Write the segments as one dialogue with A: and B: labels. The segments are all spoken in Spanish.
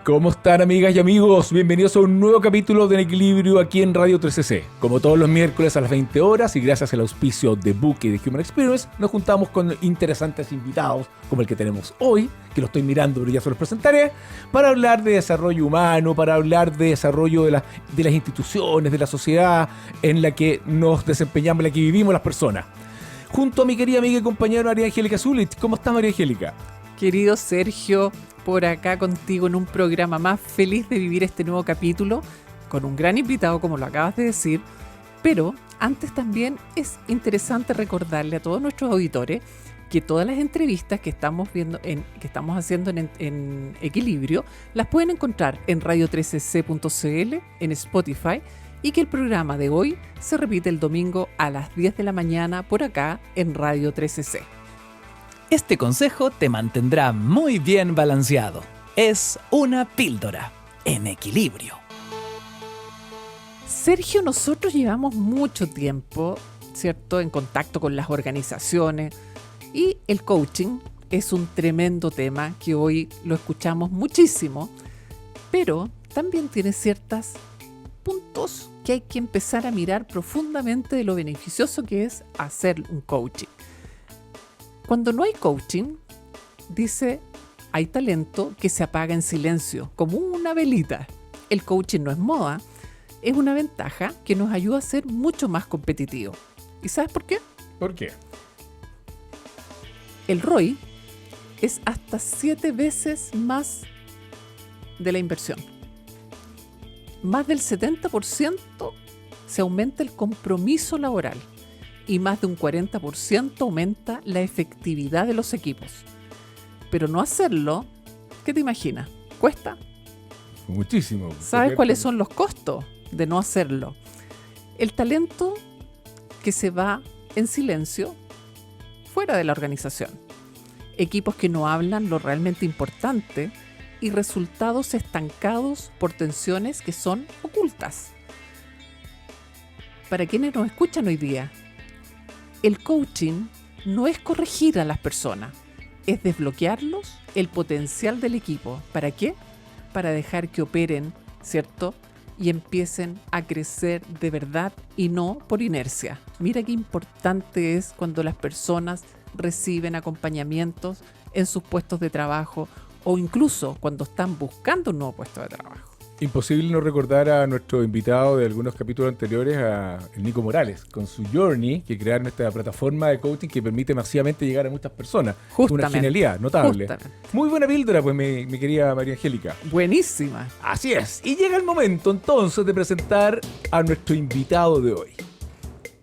A: ¿Cómo están, amigas y amigos? Bienvenidos a un nuevo capítulo de En Equilibrio aquí en Radio 3CC. Como todos los miércoles a las 20 horas y gracias al auspicio de Book y de Human Experience, nos juntamos con interesantes invitados como el que tenemos hoy, que lo estoy mirando pero ya se los presentaré, para hablar de desarrollo humano, para hablar de desarrollo de las instituciones, de la sociedad en la que nos desempeñamos, en la que vivimos las personas. Junto a mi querida amiga y compañera María Angélica Zulich. ¿Cómo está, María Angélica?
B: Querido Sergio, por acá contigo en un programa más, feliz de vivir este nuevo capítulo con un gran invitado, como lo acabas de decir. Pero antes también es interesante recordarle a todos nuestros auditores que todas las entrevistas que estamos haciendo en Equilibrio las pueden encontrar en radio13c.cl, en Spotify, y que el programa de hoy se repite el domingo a las 10 de la mañana por acá en Radio 13C.
C: Este consejo te mantendrá muy bien balanceado. Es una píldora en equilibrio.
B: Sergio, nosotros llevamos mucho tiempo, ¿cierto?, en contacto con las organizaciones, y el coaching es un tremendo tema que hoy lo escuchamos muchísimo, pero también tiene ciertos puntos que hay que empezar a mirar profundamente de lo beneficioso que es hacer un coaching. Cuando no hay coaching, dice, hay talento que se apaga en silencio, como una velita. El coaching no es moda, es una ventaja que nos ayuda a ser mucho más competitivos. ¿Y sabes por qué?
A: ¿Por qué?
B: El ROI es hasta 7 veces más de la inversión. Más del 70% se aumenta el compromiso laboral. Y más de un 40% aumenta la efectividad de los equipos. Pero no hacerlo, ¿qué te imaginas? ¿Cuesta?
A: Muchísimo.
B: ¿Sabes cuáles son los costos de no hacerlo? El talento que se va en silencio fuera de la organización. Equipos que no hablan lo realmente importante y resultados estancados por tensiones que son ocultas. Para quienes nos escuchan hoy día, el coaching no es corregir a las personas, es desbloquearlos el potencial del equipo. ¿Para qué? Para dejar que operen, ¿cierto? Y empiecen a crecer de verdad y no por inercia. Mira qué importante es cuando las personas reciben acompañamientos en sus puestos de trabajo o incluso cuando están buscando un nuevo puesto de trabajo.
A: Imposible no recordar a nuestro invitado de algunos capítulos anteriores, a el Nico Morales, con su Journey, que crearon esta plataforma de coaching que permite masivamente llegar a muchas personas.
B: Justamente.
A: Una genialidad notable.
B: Justamente.
A: Muy buena píldora, pues, mi querida María Angélica.
B: Buenísima.
A: Así es. Y llega el momento, entonces, de presentar a nuestro invitado de hoy.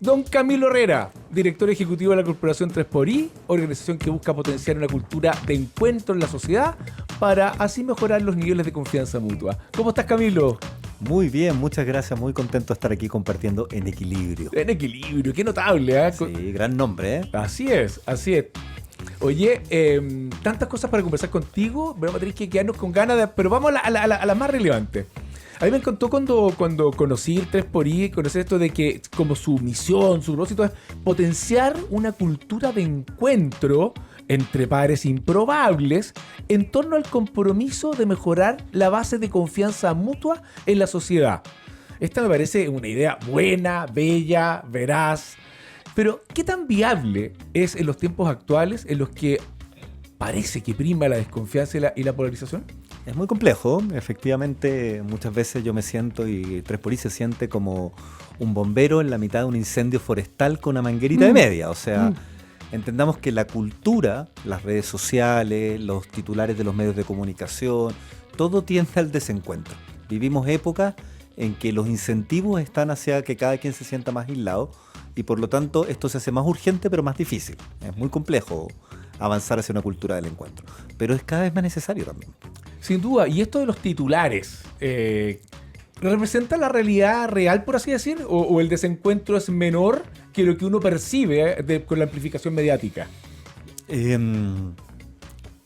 A: Don Camilo Herrera, director ejecutivo de la Corporación 3xI, organización que busca potenciar una cultura de encuentro en la sociedad para así mejorar los niveles de confianza mutua. ¿Cómo estás, Camilo?
D: Muy bien, muchas gracias, muy contento de estar aquí compartiendo En Equilibrio.
A: En Equilibrio, qué notable, ¿eh?
D: Sí, gran nombre, ¿eh?
A: Así es, así es. Oye, tantas cosas para conversar contigo, vamos a tener que quedarnos con ganas de... Pero vamos a la más relevante. A mí me encantó cuando conocí el 3xI, conocer esto de que como su misión, su propósito es potenciar una cultura de encuentro entre pares improbables en torno al compromiso de mejorar la base de confianza mutua en la sociedad. Esta me parece una idea buena, bella, veraz, pero ¿qué tan viable es en los tiempos actuales en los que parece que prima la desconfianza y la polarización?
D: Es muy complejo, efectivamente muchas veces yo me siento y 3xI se siente como un bombero en la mitad de un incendio forestal con una manguerita de media, o sea... Entendamos que la cultura, las redes sociales, los titulares de los medios de comunicación, todo tiende al desencuentro. Vivimos épocas en que los incentivos están hacia que cada quien se sienta más aislado y por lo tanto esto se hace más urgente pero más difícil. Es muy complejo avanzar hacia una cultura del encuentro, pero es cada vez más necesario también.
A: Sin duda, y esto de los titulares, ¿representa la realidad real, por así decir? ¿O el desencuentro es menor que lo que uno percibe con la amplificación mediática?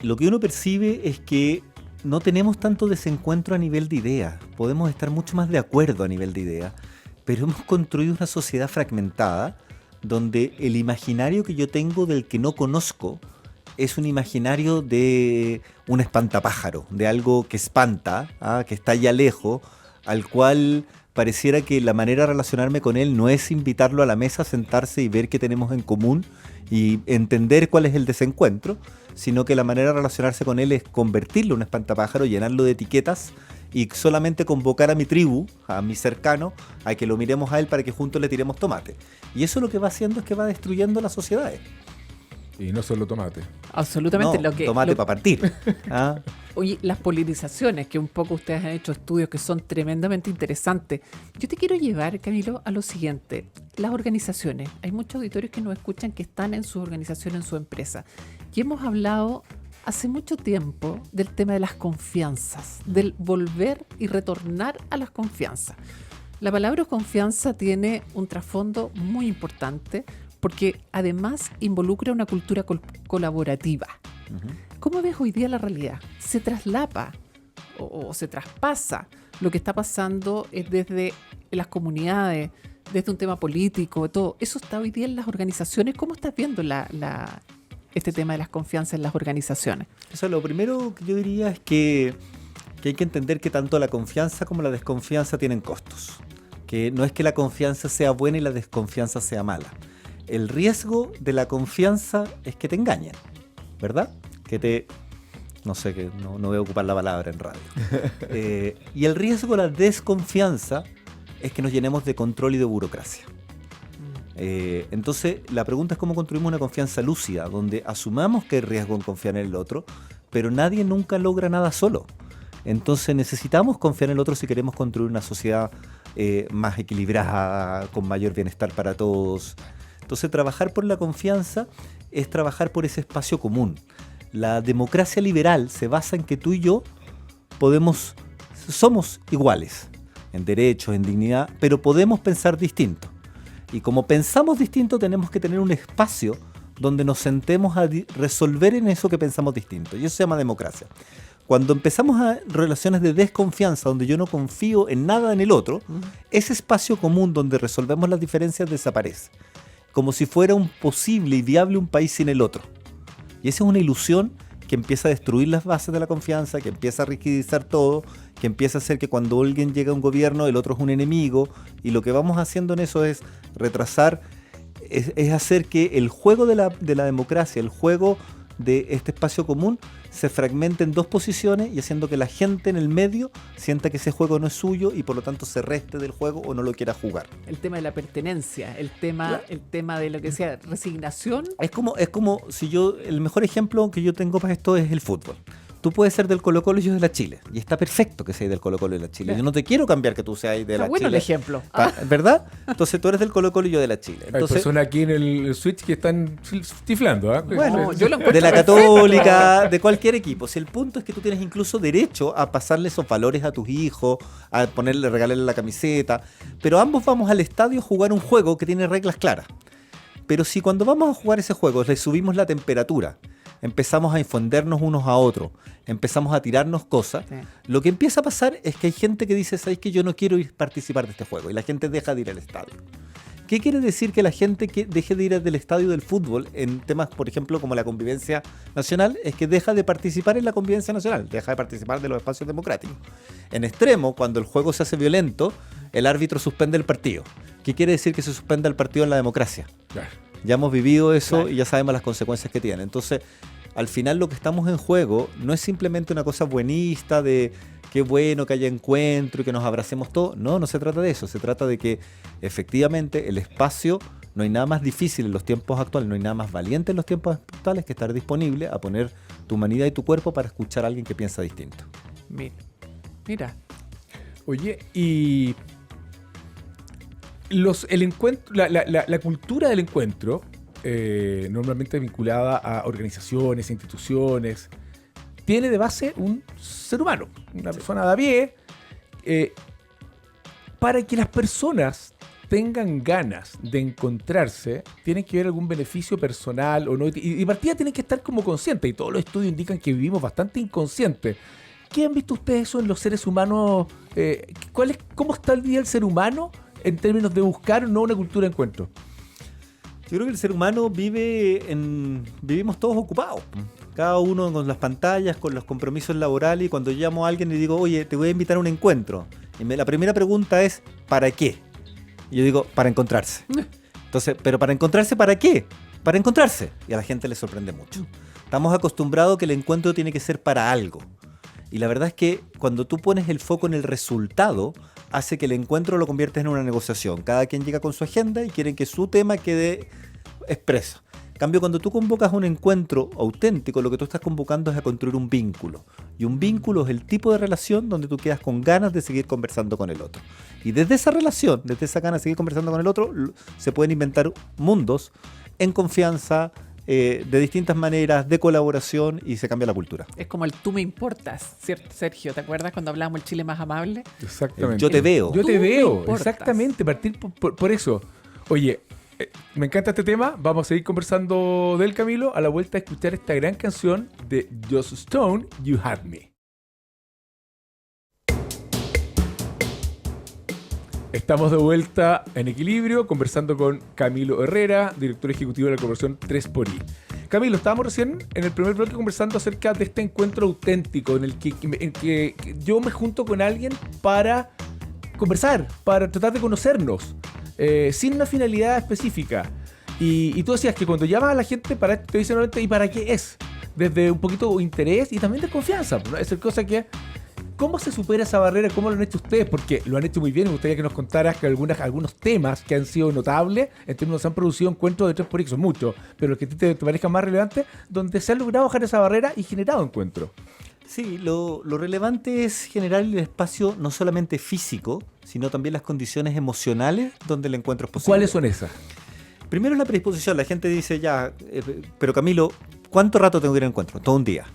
D: Lo que uno percibe es que no tenemos tanto desencuentro a nivel de ideas. Podemos estar mucho más de acuerdo a nivel de ideas, pero hemos construido una sociedad fragmentada donde el imaginario que yo tengo del que no conozco es un imaginario de un espantapájaro, de algo que espanta, que está allá lejos, al cual pareciera que la manera de relacionarme con él no es invitarlo a la mesa, sentarse y ver qué tenemos en común y entender cuál es el desencuentro, sino que la manera de relacionarse con él es convertirlo en un espantapájaro, llenarlo de etiquetas y solamente convocar a mi tribu, a mi cercano, a que lo miremos a él para que juntos le tiremos tomate. Y eso lo que va haciendo es que va destruyendo las sociedades.
A: Y no solo tomate.
B: Absolutamente.
D: No, tomate para partir.
B: Oye, las polinizaciones, que un poco ustedes han hecho estudios que son tremendamente interesantes. Yo te quiero llevar, Camilo, a lo siguiente. Las organizaciones. Hay muchos auditorios que nos escuchan que están en su organización, en su empresa. Y hemos hablado hace mucho tiempo del tema de las confianzas, del volver y retornar a las confianzas. La palabra confianza tiene un trasfondo muy importante porque además involucra una cultura colaborativa. ¿Cómo ves hoy día la realidad? ¿Se traslapa o se traspasa lo que está pasando desde las comunidades, desde un tema político, todo? ¿Eso está hoy día en las organizaciones? ¿Cómo estás viendo este tema de las confianzas en las organizaciones?
D: Eso, lo primero que yo diría es que hay que entender que tanto la confianza como la desconfianza tienen costos. Que no es que la confianza sea buena y la desconfianza sea mala. El riesgo de la confianza es que te engañen, ¿verdad? No sé, que no voy a ocupar la palabra en radio. Y el riesgo de la desconfianza es que nos llenemos de control y de burocracia. Entonces, la pregunta es cómo construimos una confianza lúcida, donde asumamos que hay riesgo en confiar en el otro, pero nadie nunca logra nada solo. Entonces, necesitamos confiar en el otro si queremos construir una sociedad más equilibrada, con mayor bienestar para todos. Entonces, trabajar por la confianza es trabajar por ese espacio común. La democracia liberal se basa en que tú y yo somos iguales en derechos, en dignidad, pero podemos pensar distinto. Y como pensamos distinto, tenemos que tener un espacio donde nos sentemos a resolver en eso que pensamos distinto. Y eso se llama democracia. Cuando empezamos a relaciones de desconfianza, donde yo no confío en nada en el otro, ese espacio común donde resolvemos las diferencias desaparece. Como si fuera un posible y viable un país sin el otro. Y esa es una ilusión que empieza a destruir las bases de la confianza, que empieza a rigidizar todo, que empieza a hacer que cuando alguien llega a un gobierno, el otro es un enemigo, y lo que vamos haciendo en eso es retrasar, es hacer que el juego de la democracia, el juego de este espacio común, se fragmente en dos posiciones y haciendo que la gente en el medio sienta que ese juego no es suyo y por lo tanto se reste del juego o no lo quiera jugar.
B: El tema de la pertenencia, el tema de lo que sea resignación.
D: Es como si el mejor ejemplo que yo tengo para esto es el fútbol. Tú puedes ser del Colo-Colo y yo de la Chile. Y está perfecto que seas del Colo-Colo y de la Chile. Yo no te quiero cambiar que tú seas de la Chile.
B: Bueno el ejemplo.
D: ¿Verdad? Entonces tú eres del Colo-Colo y yo de la Chile. Entonces,
A: hay personas aquí en el Switch que están tiflando.
D: Bueno,
B: yo lo encuentro
D: de la
B: perfecto.
D: Católica, de cualquier equipo. Si el punto es que tú tienes incluso derecho a pasarle esos valores a tus hijos, a regalarle la camiseta. Pero ambos vamos al estadio a jugar un juego que tiene reglas claras. Pero si cuando vamos a jugar ese juego le subimos la temperatura, empezamos a infundirnos unos a otros, empezamos a tirarnos cosas, lo que empieza a pasar es que hay gente que dice, ¿sabes qué? Yo no quiero participar de este juego, y la gente deja de ir al estadio. ¿Qué quiere decir que la gente que deje de ir del estadio del fútbol en temas, por ejemplo, como la convivencia nacional? Es que deja de participar en la convivencia nacional, deja de participar de los espacios democráticos. En extremo, cuando el juego se hace violento, el árbitro suspende el partido. ¿Qué quiere decir que se suspenda el partido en la democracia?
A: Claro.
D: Ya hemos vivido eso y ya sabemos las consecuencias que tiene. Entonces, al final lo que estamos en juego no es simplemente una cosa buenista de qué bueno que haya encuentro y que nos abracemos todos. No se trata de eso. Se trata de que efectivamente el espacio, no hay nada más difícil en los tiempos actuales, no hay nada más valiente en los tiempos actuales que estar disponible a poner tu humanidad y tu cuerpo para escuchar a alguien que piensa distinto.
B: Mira.
A: Oye, y el encuentro, la cultura del encuentro, normalmente vinculada a organizaciones, instituciones, tiene de base un ser humano, una persona de a pie, para que las personas tengan ganas de encontrarse, tienen que ver algún beneficio personal o no, y partida tienen que estar como conscientes, y todos los estudios indican que vivimos bastante inconscientes. ¿Qué han visto ustedes eso en los seres humanos? ¿Cómo está el día el ser humano en términos de buscar o no una cultura de encuentro?
D: Yo creo que el ser humano vivimos todos ocupados. Cada uno con las pantallas, con los compromisos laborales. Y cuando llamo a alguien y digo, oye, te voy a invitar a un encuentro. La primera pregunta es, ¿para qué? Y yo digo, para encontrarse. Entonces, ¿pero para encontrarse para qué? Para encontrarse. Y a la gente le sorprende mucho. Estamos acostumbrados que el encuentro tiene que ser para algo. Y la verdad es que cuando tú pones el foco en el resultado, hace que el encuentro lo conviertes en una negociación. Cada quien llega con su agenda y quieren que su tema quede expreso. En cambio, cuando tú convocas un encuentro auténtico, lo que tú estás convocando es a construir un vínculo. Y un vínculo es el tipo de relación donde tú quedas con ganas de seguir conversando con el otro. Y desde esa relación, desde esa ganas de seguir conversando con el otro, se pueden inventar mundos en confianza, de distintas maneras, de colaboración, y se cambia la cultura.
B: Es como el tú me importas, ¿cierto, Sergio? ¿Te acuerdas cuando hablábamos el Chile más amable?
A: Exactamente.
D: Yo te veo.
A: Yo te
B: Tú me
A: veo,
B: importas.
A: exactamente, partir por eso. Oye, me encanta este tema, vamos a seguir conversando del Camilo a la vuelta a escuchar esta gran canción de Joss Stone, You Had Me. Estamos de vuelta en Equilibrio, conversando con Camilo Herrera, director ejecutivo de la corporación 3xI. Camilo, estábamos recién en el primer bloque conversando acerca de este encuentro auténtico en el que yo me junto con alguien para conversar, para tratar de conocernos, sin una finalidad específica. Y tú decías que cuando llamas a la gente, te dicen normalmente, ¿y para qué es? Desde un poquito de interés y también de confianza, ¿no? Es cosa que... ¿Cómo se supera esa barrera? ¿Cómo lo han hecho ustedes? Porque lo han hecho muy bien. Me gustaría que nos contaras que algunos temas que han sido notables en términos se han producido encuentros de 3xI, son muchos, pero los que te parezcan más relevantes, donde se ha logrado bajar esa barrera y generado encuentros.
D: Sí, lo relevante es generar el espacio no solamente físico, sino también las condiciones emocionales donde el encuentro es posible.
A: ¿Cuáles son esas?
D: Primero es la predisposición. La gente dice ya, pero Camilo, ¿cuánto rato tengo que ir al encuentro? Todo un día.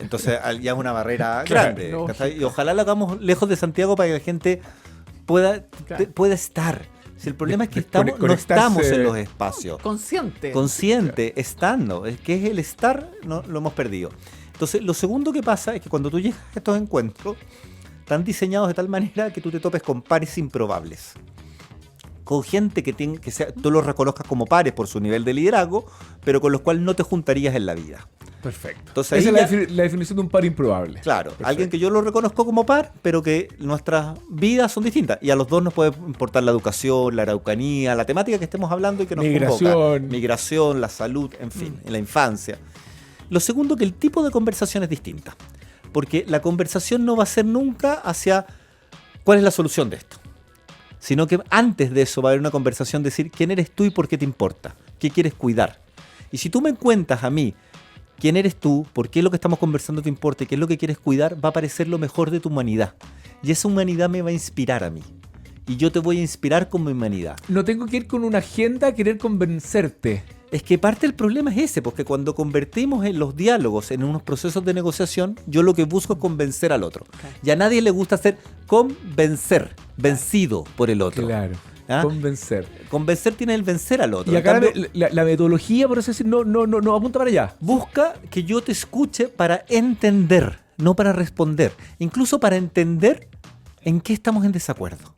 D: Entonces ya es una barrera grande.
B: No.
D: Y ojalá lo hagamos lejos de Santiago para que la gente pueda estar. Si el problema es que no estamos en los espacios. Consciente, estando. Es que es el estar, no, lo hemos perdido. Entonces, lo segundo que pasa es que cuando tú llegas a estos encuentros, están diseñados de tal manera que tú te topes con pares improbables. Con gente tú los reconozcas como pares por su nivel de liderazgo, pero con los cuales no te juntarías en la vida.
A: Perfecto.
D: Entonces,
A: esa es la definición de un par improbable.
D: Claro,
A: Perfecto.
D: Alguien que yo lo reconozco como par, pero que nuestras vidas son distintas. Y a los dos nos puede importar la educación, la araucanía, la temática que estemos hablando y que nos convoca. Migración, la salud, en fin, en la infancia. Lo segundo, que el tipo de conversación es distinta. Porque la conversación no va a ser nunca hacia cuál es la solución de esto. Sino que antes de eso va a haber una conversación de decir quién eres tú y por qué te importa, qué quieres cuidar. Y si tú me cuentas a mí quién eres tú, por qué lo que estamos conversando te importa y qué es lo que quieres cuidar, va a aparecer lo mejor de tu humanidad. Y esa humanidad me va a inspirar a mí. Y yo te voy a inspirar con mi humanidad.
A: No tengo que ir con una agenda a querer convencerte.
D: Es que parte del problema es ese, porque cuando convertimos en los diálogos en unos procesos de negociación, yo lo que busco es convencer al otro.
B: Okay.
D: Y a nadie le gusta ser vencido por el otro.
A: Claro.
D: ¿Ah?
A: Convencer.
D: Convencer tiene el vencer al otro.
A: Y acá
D: cambio,
A: la metodología, por eso decir, no apunta para allá.
D: Busca que yo te escuche para entender, no para responder. Incluso para entender en qué estamos en desacuerdo.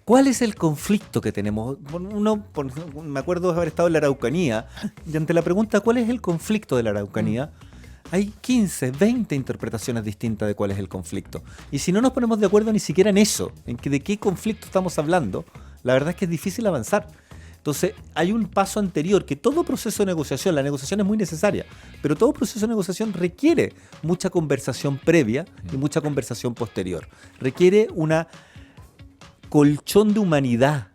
D: ¿Cuál es el conflicto que tenemos? Me acuerdo de haber estado en la Araucanía y ante la pregunta ¿cuál es el conflicto de la Araucanía? Hay 15, 20 interpretaciones distintas de cuál es el conflicto. Y si no nos ponemos de acuerdo ni siquiera en eso, de qué conflicto estamos hablando, la verdad es que es difícil avanzar. Entonces hay un paso anterior, que todo proceso de negociación, la negociación es muy necesaria, pero todo proceso de negociación requiere mucha conversación previa y mucha conversación posterior. Requiere una colchón de humanidad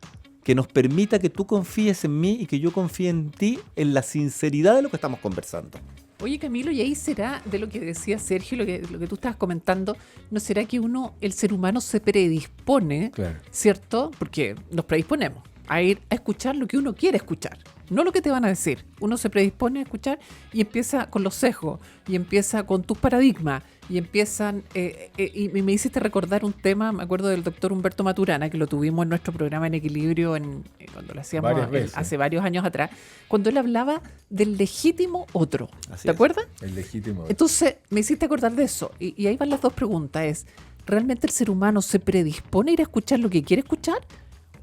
D: que nos permita que tú confíes en mí y que yo confíe en ti en la sinceridad de lo que estamos conversando.
B: Oye, Camilo, y ahí será de lo que decía Sergio, lo que tú estabas comentando, ¿no será que el ser humano se predispone,
A: claro,
B: ¿cierto? Porque nos predisponemos a ir a escuchar lo que uno quiere escuchar, no lo que te van a decir. Uno se predispone a escuchar y empieza con los sesgos, y empieza con tus paradigmas, y empiezan... y me hiciste recordar un tema, me acuerdo del doctor Humberto Maturana, que lo tuvimos en nuestro programa En Equilibrio cuando lo hacíamos hace varios años atrás, cuando él hablaba del legítimo otro.
D: Así
B: ¿Te acuerdas?
A: El legítimo.
B: Entonces, me hiciste acordar de eso. Y ahí van las dos preguntas. ¿Realmente el ser humano se predispone a ir a escuchar lo que quiere escuchar?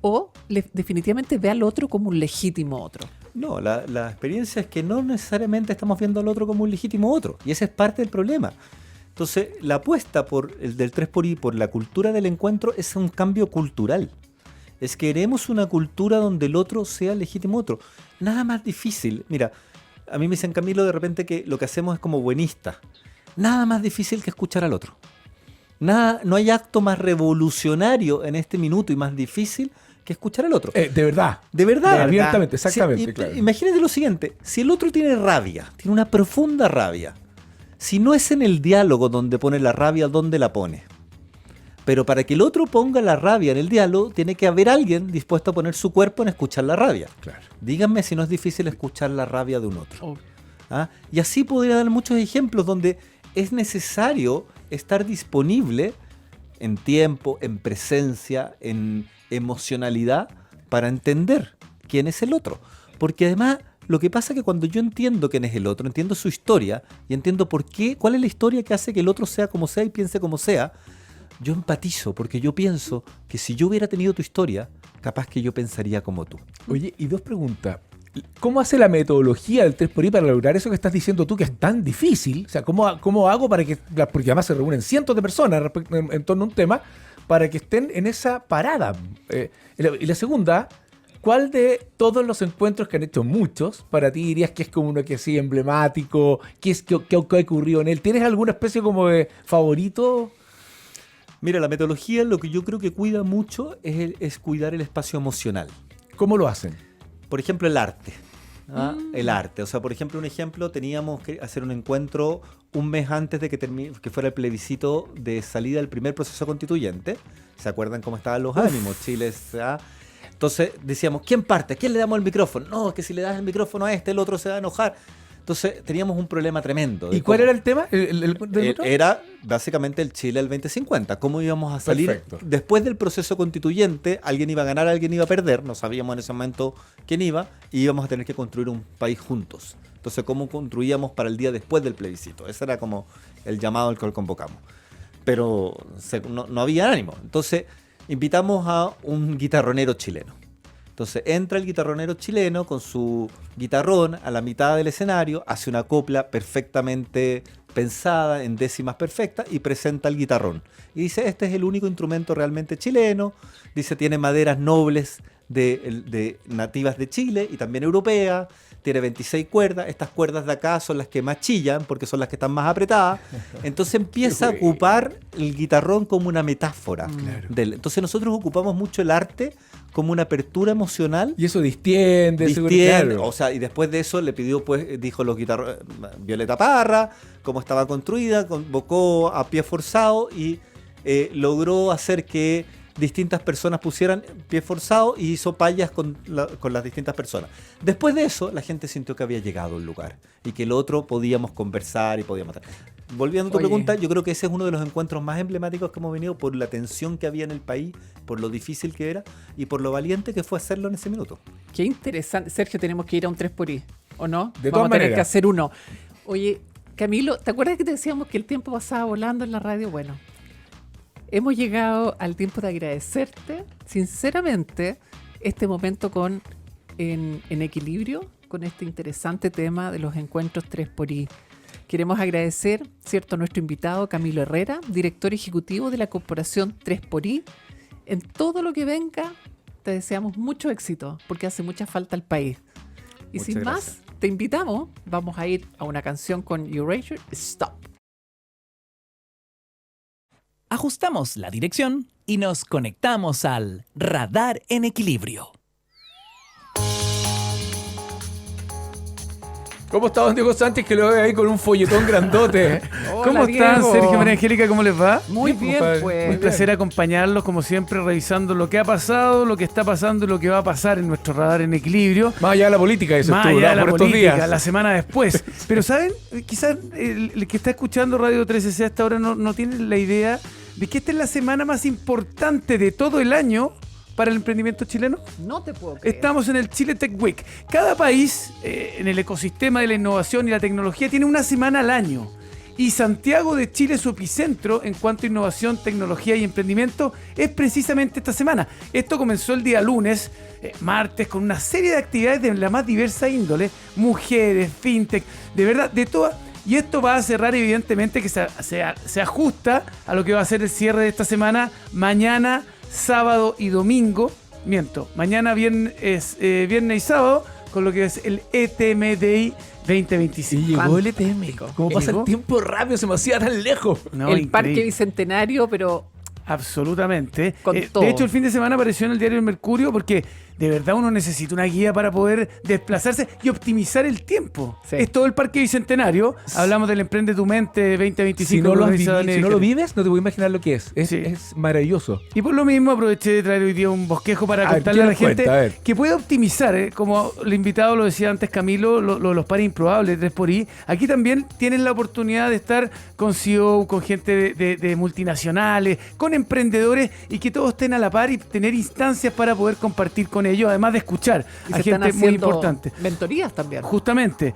B: o definitivamente ve al otro como un legítimo otro.
D: No, la experiencia es que no necesariamente estamos viendo al otro como un legítimo otro. Y ese es parte del problema. Entonces, la apuesta por el del 3xI, por la cultura del encuentro, es un cambio cultural. Es que queremos una cultura donde el otro sea legítimo otro. Nada más difícil. Mira, a mí me dicen, Camilo, de repente que lo que hacemos es como buenista. Nada más difícil que escuchar al otro. No hay acto más revolucionario en este minuto y más difícil que escuchar al otro.
A: De verdad.
D: De verdad.
A: Abiertamente, exactamente.
D: Sí,
A: claro.
D: Imagínate lo siguiente, si el otro tiene rabia, tiene una profunda rabia, si no es en el diálogo donde pone la rabia, ¿dónde la pone? Pero para que el otro ponga la rabia en el diálogo, tiene que haber alguien dispuesto a poner su cuerpo en escuchar la rabia.
A: Claro.
D: Díganme si no es difícil escuchar la rabia de un otro.
B: Oh.
D: ¿Ah? Y así podría dar muchos ejemplos donde es necesario estar disponible en tiempo, en presencia, en emocionalidad para entender quién es el otro. Porque además lo que pasa es que cuando yo entiendo quién es el otro, entiendo su historia y entiendo por qué, cuál es la historia que hace que el otro sea como sea y piense como sea, yo empatizo porque yo pienso que si yo hubiera tenido tu historia, capaz que yo pensaría como tú.
A: Oye, y dos preguntas. ¿Cómo hace la metodología del 3xI para lograr eso que estás diciendo tú, que es tan difícil? O sea, ¿cómo hago para que, porque además se reúnen cientos de personas en torno a un tema, para que estén en esa parada? Y la segunda, ¿cuál de todos los encuentros que han hecho muchos, para ti dirías que es como uno que sí emblemático? ¿Qué ha ocurrido en él? ¿Tienes alguna especie como de favorito?
D: Mira, la metodología lo que yo creo que cuida mucho es cuidar el espacio emocional.
A: ¿Cómo lo hacen?
D: Por ejemplo, el arte. El arte. O sea, por ejemplo, un ejemplo, teníamos que hacer un encuentro un mes antes de que fuera el plebiscito de salida del primer proceso constituyente. ¿Se acuerdan cómo estaban los ánimos? Chile, entonces decíamos, ¿quién parte? ¿A quién le damos el micrófono? No, es que si le das el micrófono a este, el otro se va a enojar. Entonces teníamos un problema tremendo.
A: ¿Y cuál era el tema?
D: Era básicamente el Chile del 2050. ¿Cómo íbamos a salir?
A: Perfecto.
D: Después del proceso constituyente? Alguien iba a ganar, alguien iba a perder. No sabíamos en ese momento quién iba. Y íbamos a tener que construir un país juntos. Entonces, ¿cómo construíamos para el día después del plebiscito? Ese era como el llamado al cual convocamos. Pero no había ánimo. Entonces, invitamos a un guitarronero chileno. Entonces entra el guitarronero chileno con su guitarrón a la mitad del escenario, hace una copla perfectamente pensada, en décimas perfectas, y presenta el guitarrón. Y dice, este es el único instrumento realmente chileno. Dice, tiene maderas nobles de nativas de Chile y también europeas. Tiene 26 cuerdas. Estas cuerdas de acá son las que más chillan porque son las que están más apretadas. Entonces empieza a ocupar el guitarrón como una metáfora.
A: Claro.
D: Entonces nosotros ocupamos mucho el arte como una apertura emocional.
A: Y eso distiende. Claro.
D: O sea, y después de eso le pidió, pues, dijo los Violeta Parra, cómo estaba construida, convocó a pie forzado y logró hacer que distintas personas pusieran pie forzado y hizo payas con las distintas personas. Después de eso, la gente sintió que había llegado al lugar y que el otro podíamos conversar y podíamos... Volviendo a tu pregunta, yo creo que ese es uno de los encuentros más emblemáticos que hemos venido por la tensión que había en el país, por lo difícil que era y por lo valiente que fue hacerlo en ese minuto.
B: Qué interesante. Sergio, tenemos que ir a un 3xI, ¿o no?
A: De
B: Vamos
A: todas
B: a tener
A: maneras.
B: que hacer uno. Oye, Camilo, ¿te acuerdas que te decíamos que el tiempo pasaba volando en la radio? Bueno, hemos llegado al tiempo de agradecerte, sinceramente, este momento en equilibrio con este interesante tema de los encuentros 3xI. Queremos agradecer, ¿cierto?, a nuestro invitado Camilo Herrera, director ejecutivo de la Corporación 3xI. En todo lo que venga, te deseamos mucho éxito, porque hace mucha falta al país. Y
D: Muchas
B: sin
D: gracias.
B: más, te invitamos, vamos a ir a una canción con Erasure, Stop.
C: Ajustamos la dirección y nos conectamos al Radar en Equilibrio.
A: ¿Cómo está don Diego Sánchez, que lo veo ahí con un folletón grandote?
E: ¿Cómo están,
A: Diego?
E: Sergio, María Angélica? ¿Cómo les va?
B: Muy
A: Bien,
B: bien,
A: compadre.
B: pues.
E: Un placer acompañarlos, como siempre, revisando lo que ha pasado, lo que está pasando y lo que va a pasar en nuestro Radar en Equilibrio.
A: Más allá de la política, eso
E: Más
A: estuvo,
E: allá de
A: ¿no?
E: la
A: Por estos
E: política,
A: días.
E: la semana después. Pero, ¿saben? Quizás el que está escuchando Radio 13C hasta ahora no tiene la idea de que esta es la semana más importante de todo el año para el emprendimiento chileno.
B: No te puedo creer.
E: Estamos en el Chile Tech Week. Cada país en el ecosistema de la innovación y la tecnología tiene una semana al año. Y Santiago de Chile, su epicentro en cuanto a innovación, tecnología y emprendimiento, es precisamente esta semana. Esto comenzó el día lunes, martes, con una serie de actividades de la más diversa índole, mujeres, fintech, de verdad, de todas. Y esto va a cerrar, evidentemente, que se ajusta a lo que va a ser el cierre de esta semana, mañana, sábado y domingo. Mañana viernes y sábado, con lo que es el ETM Day 2025.
A: Y llegó el ETM. ¿Cómo pasa
E: ¿Llegó?
A: el tiempo rápido? Se me hacía tan lejos.
E: No,
B: el
E: increíble.
B: Parque Bicentenario, pero
E: Absolutamente.
B: Con todo.
E: De hecho, el fin de semana apareció en el diario El Mercurio porque de verdad uno necesita una guía para poder desplazarse y optimizar el tiempo.
B: Sí.
E: Es todo el Parque Bicentenario. Hablamos del Emprende tu Mente 2025.
A: Si no lo
E: organizado en el-
A: vives, no te voy a imaginar lo que es.
E: Sí.
A: Es maravilloso.
E: Y por lo mismo aproveché de traer hoy día un bosquejo para
A: A ver,
E: contarle a la
A: ¿qué nos
E: gente
A: cuenta? A ver.
E: que puede optimizar, como el invitado lo decía antes Camilo, los pares improbables, 3xI. Aquí también tienen la oportunidad de estar con CEO, con gente de multinacionales, con emprendedores y que todos estén a la par y tener instancias para poder compartir con ellos, además de escuchar
B: y
E: a
B: se están
E: gente muy
B: haciendo
E: importante.
B: mentorías también.
E: Justamente,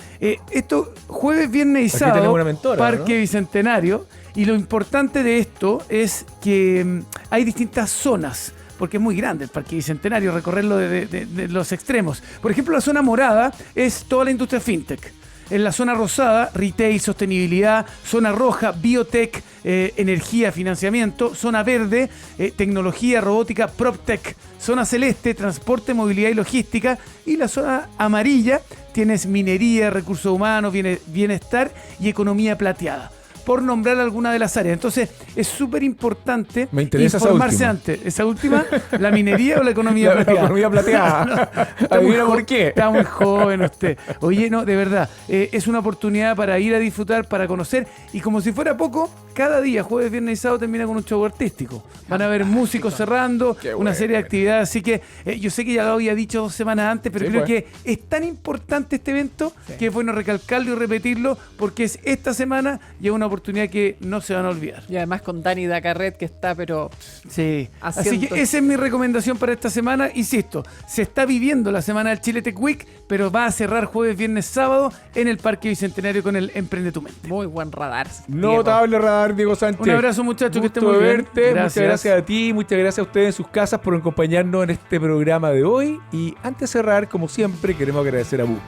E: esto jueves, viernes y
A: Aquí
E: sábado,
A: tenemos una mentora,
E: Parque
A: ¿no?
E: Bicentenario, y lo importante de esto es que hay distintas zonas, porque es muy grande el Parque Bicentenario, recorrerlo de los extremos. Por ejemplo, la zona morada es toda la industria fintech. En la zona rosada, retail, sostenibilidad. Zona roja, biotech, energía, financiamiento. Zona verde, tecnología, robótica, proptech. Zona celeste, transporte, movilidad y logística. Y la zona amarilla, tienes minería, recursos humanos, bienestar y economía plateada, por nombrar alguna de las áreas. Entonces, es súper importante
A: Me interesa esa
E: informarse
A: última.
E: antes. ¿Esa última? ¿La minería o la economía
A: La
E: plateada?
A: economía plateada.
E: Está muy
A: Adivina por
E: jo-
A: qué.
E: Está muy joven usted. Oye, no, de verdad, es una oportunidad para ir a disfrutar, para conocer. Y como si fuera poco, cada día, jueves, viernes y sábado, termina con un show artístico. Van a haber músicos cerrando,
A: Qué
E: una serie de
A: bueno.
E: actividades. Así que yo sé que ya lo había dicho 2 semanas antes, pero
A: Sí,
E: creo
A: pues.
E: que es tan importante este evento que es bueno recalcarlo y repetirlo porque es esta semana y es una oportunidad que no se van a olvidar.
B: Y además con Dani Dacarret, que está, pero
E: Sí, así
B: Haciendo-
E: que esa es mi recomendación para esta semana. Insisto, se está viviendo la semana del Chile Tech Week, pero va a cerrar jueves, viernes, sábado en el Parque Bicentenario con el Emprende tu Mente.
B: muy buen radar. Diego.
A: Notable radar, Diego Sánchez.
E: Un abrazo, muchachos, que estén
A: Gusto
E: muy
A: de
E: bien.
A: verte.
E: Gracias.
A: Muchas gracias a ti, muchas gracias a ustedes en sus casas por acompañarnos en este programa de hoy. Y antes de cerrar, como siempre, queremos agradecer a Book.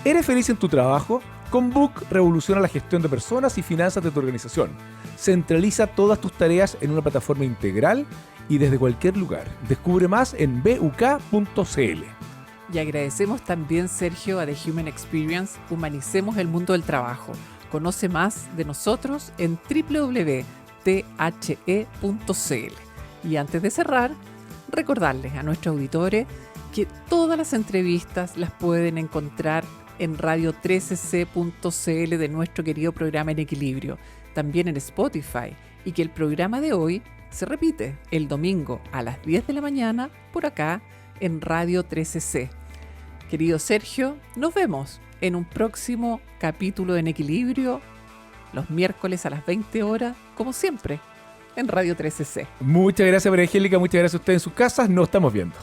A: ¿Eres feliz en tu trabajo? Con Book revoluciona la gestión de personas y finanzas de tu organización. Centraliza todas tus tareas en una plataforma integral y desde cualquier lugar. Descubre más en buk.cl.
B: Y agradecemos también, Sergio, a The Human Experience. Humanicemos el mundo del trabajo. Conoce más de nosotros en www.the.cl. Y antes de cerrar, recordarles a nuestros auditores que todas las entrevistas las pueden encontrar en radio13c.cl de nuestro querido programa En Equilibrio, también en Spotify, y que el programa de hoy se repite el domingo a las 10 de la mañana por acá en Radio 13C. Querido Sergio, nos vemos en un próximo capítulo de En Equilibrio, los miércoles a las 20 horas, como siempre, en Radio 13C.
A: Muchas gracias, María Angélica. Muchas gracias a ustedes en sus casas. Nos estamos viendo.